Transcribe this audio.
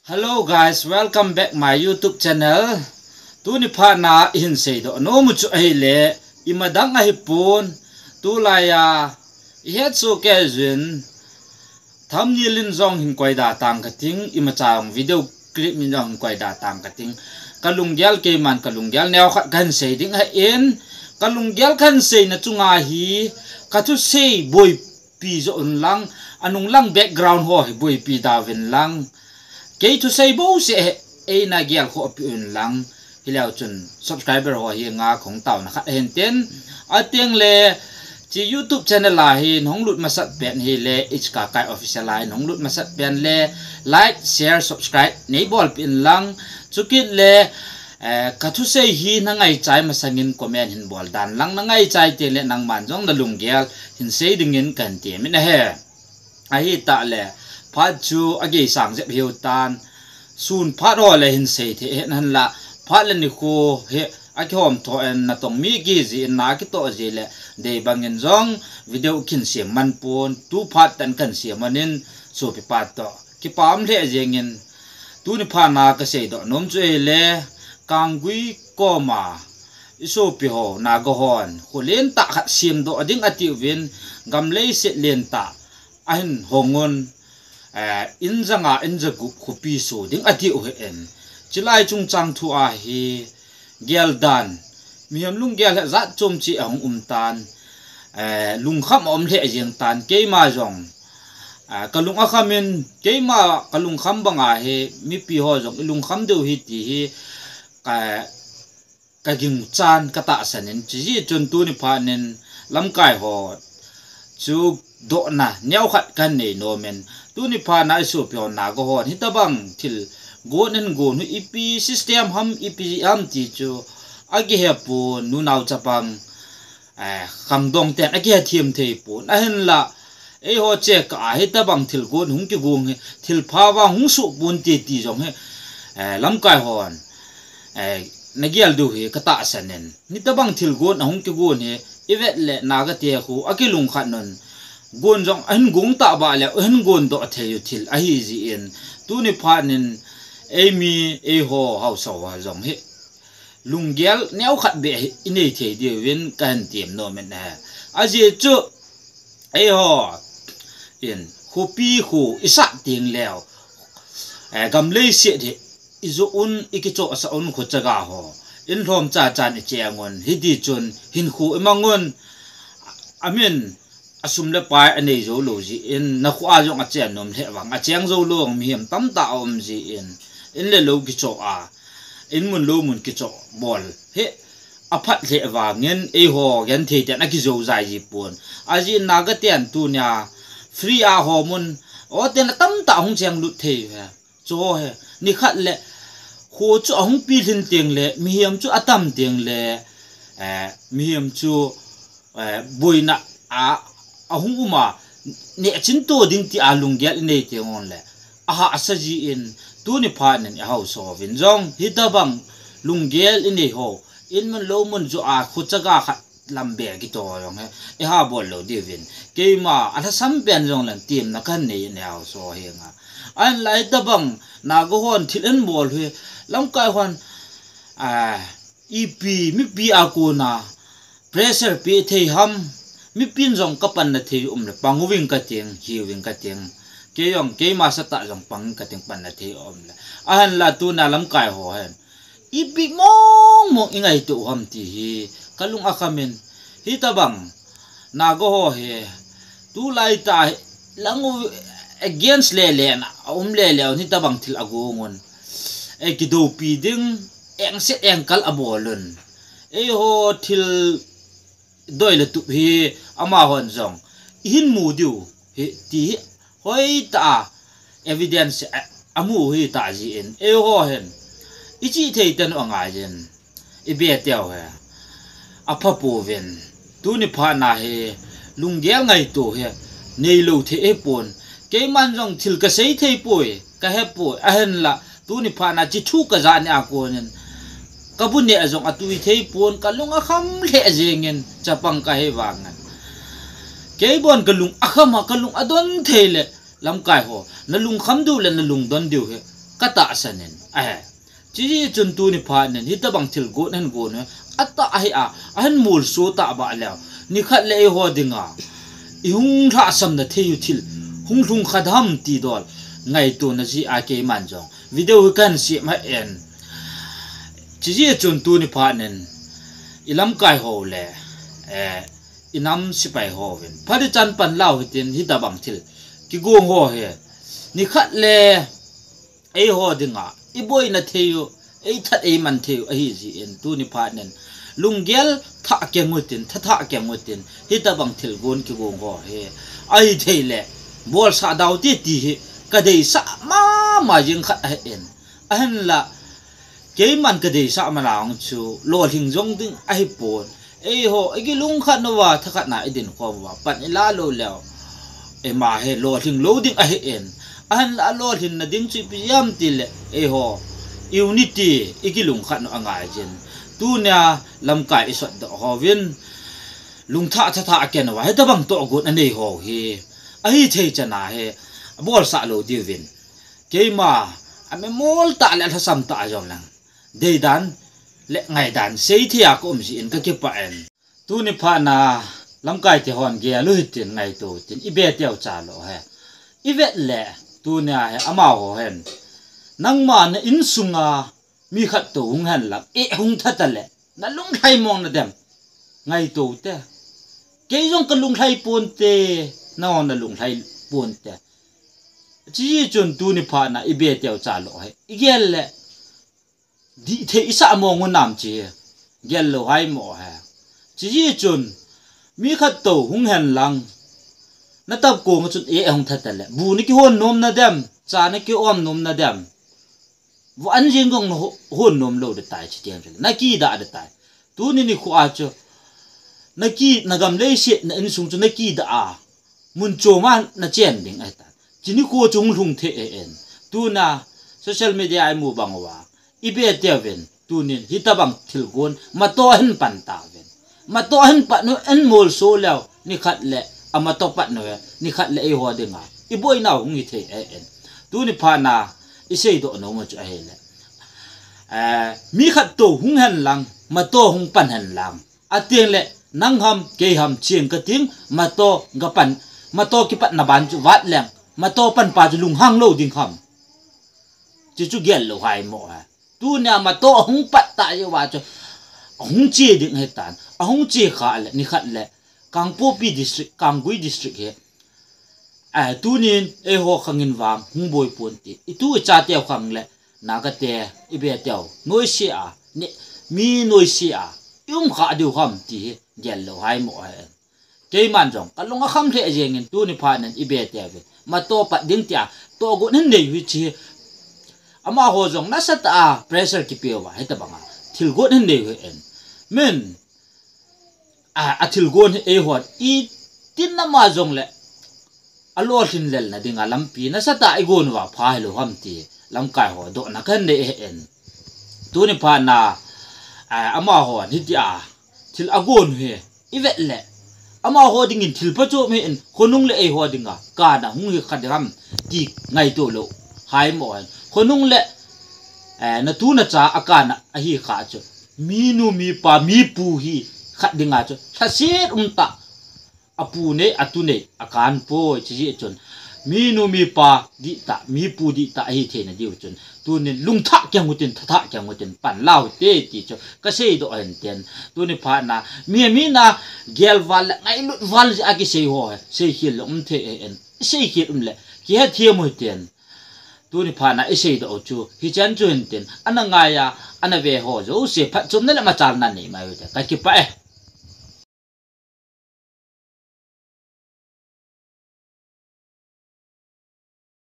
Hello guys, welcome back my YouTube channel. Tu ni pha na in sei do no mu chu ai le imadang a hipun tu la ya het so ke jin tham ni lin zong hin koi da tang ka ting ima chang video clip min jong koi da tang ka ting kalung gyal ke man kalung gyal neo khat gan sei ding ha en kalung gyal khan sei na chunga hi ka tu sei boy pi zo un lang anung lang background ho boy pi da vin lang kay to say bo se e na gyal ko apun lang hilaw chun subscriber ho hi nga khong taw na khat hen ten ateng le chi YouTube channel la hi nong lut masat pen hi le ichka kai official line nong lut masat pen le like share subscribe nei bol pin lang chukit le ka thu sei hi na ngai chai masangin comment hin bol dan lang na ngai chai te le nang man jong na lung gyal hin sei dingin kan te min he a hi ta le phát chu agi sang zep hiu tan sun phát ho le hin sei the hen han la phát le ni ko he a khom tho en na tong mi gi ji na ki to ji le de bangin zong video kin siam man pon tu phát tan kan siam manin so pi pat to ki pam le jengin tu ni pha na ka sei do nom chu le kang gui ko ma iso pi ho na go hon ko len ta khat sim do ding ati win gam le se len ta ahin hongon in zanga in zagu khopi so ding ati o en chilai chung chang thu a hi gel dan miam lung gel za chom chi ang tan lung kham om le jeng tan ke ma jong kalung a khamin ke ma kalung kham banga he mi pi ho jong lung kham deu hi ti hi ka ging chan kata sanin chi chun tu ni pha nen lam kai ho chu do na nyau khat kan nei no men tu ni pha na su pyo na go hon hitabang thil go nen go nu ep system ham ep am ti chu agi he pu nu nau chapang khang dong ten agi thiam thei pu a hen la e ho che ka hitabang thil go hung ki gung he thil pha wa hung su bun ti ti jong he lam kai hon nagial du he kata sanen hitabang thil go hung ki gun he evet le naga te khu akilung khat non gon jong an gung ta ba le an gon do the thil a hi ji en tu ni pha nin emi e ho hau so wa jong he lunggel neu khat be inei the de win kan tiam no men ha a ji chu e ho in khu pi khu isa ting leo gam le se de izo un ikicho asa un khu chaga ho in hlom cha cha ni chengon hidi chun hin khu emangon amen asum le pai anei zo lo ji in na khu a jong a chen nom le wang a cheng zo lo mi hem tam ta om ji in le lo ki cho a in mun lo mun ki cho bol he a phat le wa ngen e ho gen the ten a ki zo zai ji pon a ji na ga ten tu nya free a ho mun o ten tam ta hong cheng lu the ha cho he ni khat le khu chu hong pi thin teng le mi hem chu atam teng le mi hem chu boina a ahung uma ne chinto ding ti alung gel nei te ngon le aha asaji in tu ni pha nen a hau so vin jong hitabang lunggel inei ho in man lo mun zo a khu chaga khat lambe ki to yong he e ha bol lo di vin ke ma ala sam pen jong lan tim na kan nei ne hau so he nga an lai tabang na go hon thil en bol he lam kai hon ep mi pi a ko na pressure pi thei ham mi pin jong kapan na the le pangwing ka ting hiwing ka ting ke yong ke ma sa ta jong pang ka ting pan na the le ahan la tu na lam kai ho hen ipi mong mo ingai tu ham ti hi kalung akamen hitabang na go ho he tu lai ta lang against le na le ni tabang thil agongon e kido pi ding eng set eng kal abolon e ho thil doi le tu hi ama hon jong hin mu diu hi ti hoi ta evidence amu hi ta ji en e ho hen ichi thei ten anga jen e be teo he apha po ven tu ni pha na he lunggel ngai to he nei lo the e pon ke man jong thil ka sei thei poi ka he poi a hen la tu ni pha na chi thu ka za ni a ko nen kabun ne azong atui thei pon kalung a kham le jengen chapang ka he wangan ke bon kalung akhama kalung adon thei le lam kai ho na lung kham du le na lung don diu he kata sanin chi chun tu ni pha nen hi tabang thil go nan go ne ata ai a an mul so ta ba la ni khat le ho dinga I hung tha sam na theu thil hung lung khadam ti dol ngai tu na ji a ke man jong video kan si ma en chi chun tu ni pha nen ilam kai ho le inam sipai ho wen phari chan pan lau hitin hi tabang thil ki go ho he ni khat le ei ho dinga I boy na theu ei that ei man theu a hi ji en tu ni pha nen lunggel tha kengutin tha kengutin hi tabang thil gon ki go ho he ai theile bol sa daw ti ti hi ka dei sa ma jing khat a en an la ke man ka dei sa ma lang chu lo thing jong ding ai pon ei ho igi lung khat no wa tha khat na idin ko wa pan ila lo leo e ma he lo thing lo ding a en an la lo thin na ding chi piam til ei ho unity igi lung khat no anga jen tu nya lam kai isot do ho win lung tha ken wa he ta bang to gut anei ho hi a hi thei chana he bol sa lo di win ke ma ame mol ta le thasam ta jong lang dei dan le ngai dan sei thia ko si in ka ke pa en tu ni pha na lam kai te hon ge lu hitin ngai to tin I be teo cha lo he I vet le tu nya he ama ho hen nang ma na in sunga mi khat to hung han lak hung tha ta le na lung thai mong na dem ngai to te ke jong ka lung thai pon te na on na lung thai pon te chi chun tu ni pha na I be teo cha lo he I gel le di the isa mo ngun nam chi gel lo hai mo ha chi chun mi khat to hung han lang na tab ko ng chun hung tha ta le bu ni ki hon nom na dem cha na ki om nom na dem wo an jing gong no hon nom lo de tai chi tiang na ki da de tai tu ni khu a cho na ki na gam le se na in sung chu na ki da a mun cho ma na chen ding ai ta chi ni ko chung lung the en tu na social media ai mu bang wa I be teven tu nin hitabang thil gon ma to hen pan ta ven ma to hen pa no en mol so law ni khat le ama to pat no ni khat le e ho dinga I boy na hung I the en tu ni pha na I sei do no ma chu a hele mi khat to hung han lang ma to hung pan han lang ateng le nang ham ke ham chieng ka ting ma to ga pan ma to ki pat na ban chu wat leng ma to pan pa chu lung hang lo ding kham chu gel lo hai mo ha tu nya ma to hung pat ta ye wa chu hung chi ding he tan hung chi kha le ni khat le kangpo pi district kanggui district he tu nin e ho khangin wang hung boy pon ti I tu cha te khang le na ka te I be te noi si a ni mi noi si a yum kha du ham ti gel lo hai mo ha ke man jong ka longa kham the jeng in tu ni pha nan I be te ve ma to pat ding tia to go nen nei wi chi ama ho jong na sat a pressure ki pe wa heta banga thil go nen nei we en men a thil go e ho I tin na ma jong le alo tin lel na dinga lampi na sata I gon wa pha lo ham ti lam kai ho do na kan de en tu ni pha na ama ho ni ti a thil agon he I vet le ama ho ding in thil pa cho me en khonung le e ho dinga ka na hung hi khadram ti ngai to lo hai mo khonung le na tu na cha akana a hi kha cho mi nu mi pa mi pu hi khat dinga cho thasit ta apu ne atu ne akan po chi chon mi nu mi pa di ta mi pu di ta hi the na diu chon tu ne lung tha kyang utin tha kyang utin pan lao te ti cho ka sei do en ten tu ne pha na mi na gel wal ngai lut wal a ki sei ho sei hil the en sei hil le ki ha thia mo ten tu ni pha na sei do chu hi chan chu en ten ananga ya anawe ho zo se pha chum na la ma chal na nei mai ta ka ki pa